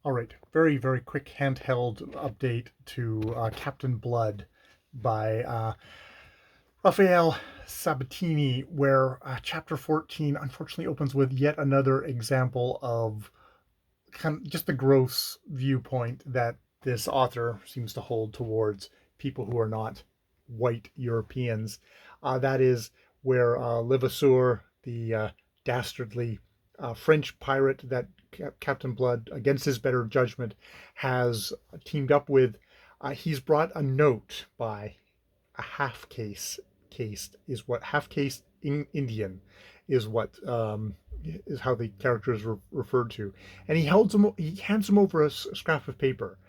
All right, very, very quick handheld update to Captain Blood by Raphael Sabatini, where chapter 14 unfortunately opens with yet another example of kind of just the gross viewpoint that this author seems to hold towards people who are not white Europeans. That is where Lvssr, the dastardly French pirate that Captain Blood, against his better judgment, has teamed up with. He's brought a note by a half cased is what half cased Indian is what is how the character is referred to, and he hands him over a scrap of paper,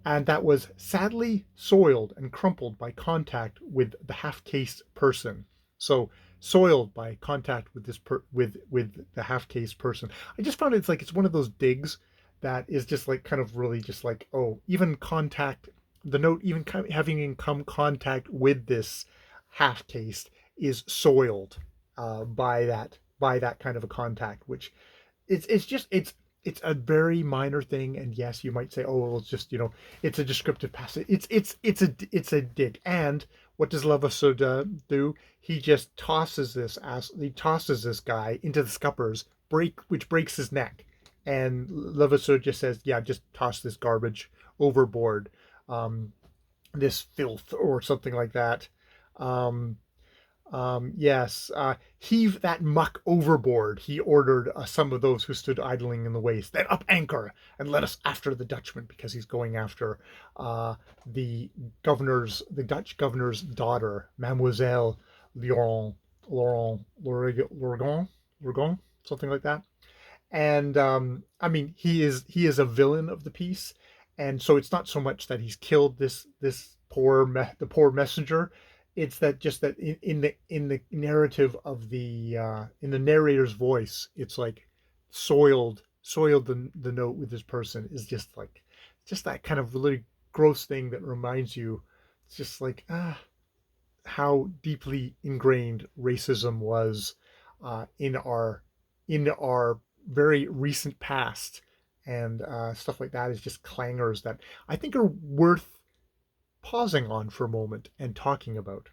and that was sadly soiled and crumpled by contact with the half cased person. So soiled by contact with with the half cased person. I just found it's one of those digs that is just like kind of really just like, oh, even contact, the note even having come contact with this half cased is soiled by that kind of a contact, which it's a very minor thing. And yes, you might say, oh well, it's just, it's a descriptive passage. It's a dig. And what does Lvssr do? He just tosses this guy into the scuppers, which breaks his neck. And Lvssr just says, yeah, just toss this garbage overboard, this filth or something like that. Um, yes, heave that muck overboard, he ordered some of those who stood idling in the waist. Then up anchor and let us after the Dutchman, because he's going after the Dutch governor's daughter, Mademoiselle Lorgon, something like that. And I mean, he is a villain of the piece, and so it's not so much that he's killed the poor messenger. It's that just that in the narrative of the in the narrator's voice, it's like soiled the note with this person is just that kind of really gross thing that reminds you. It's just like how deeply ingrained racism was in our very recent past, and stuff like that is just clangers that I think are worth pausing on for a moment and talking about.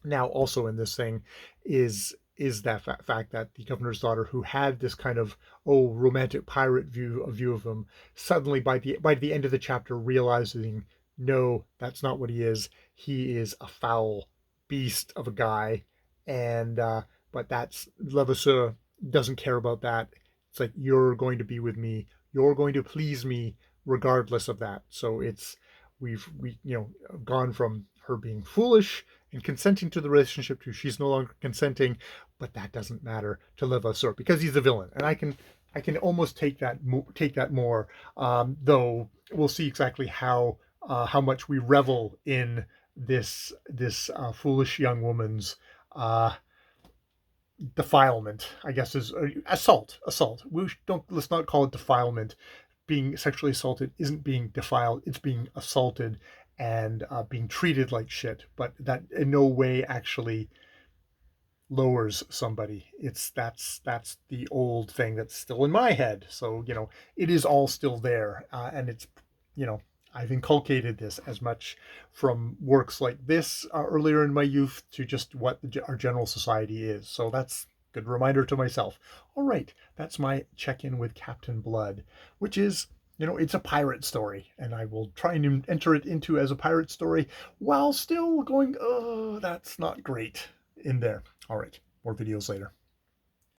Now, also in this thing is that fact that the governor's daughter, who had this kind of romantic pirate view of him, suddenly by the end of the chapter realizing, no, that's not what he is. He is a foul beast of a guy, and but that's Lvssr doesn't care about that. It's like, you're going to be with me, you're going to please me regardless of that. So we gone from her being foolish and consenting to the relationship to she's no longer consenting, but that doesn't matter to Lvssr because he's a villain, and I can almost take that more, though we'll see exactly how much we revel in this foolish young woman's defilement. I guess is assault. Let's not call it defilement. Being sexually assaulted isn't being defiled, it's being assaulted and being treated like shit, but that in no way actually lowers somebody. That's the old thing that's still in my head. So it is all still there, and it's you know I've inculcated this as much from works like this earlier in my youth to just what our general society is. So that's a good reminder to myself. All right, that's my check-in with Captain Blood, which is, it's a pirate story, and I will try and enter it into as a pirate story while still going, oh, that's not great in there. All right, more videos later.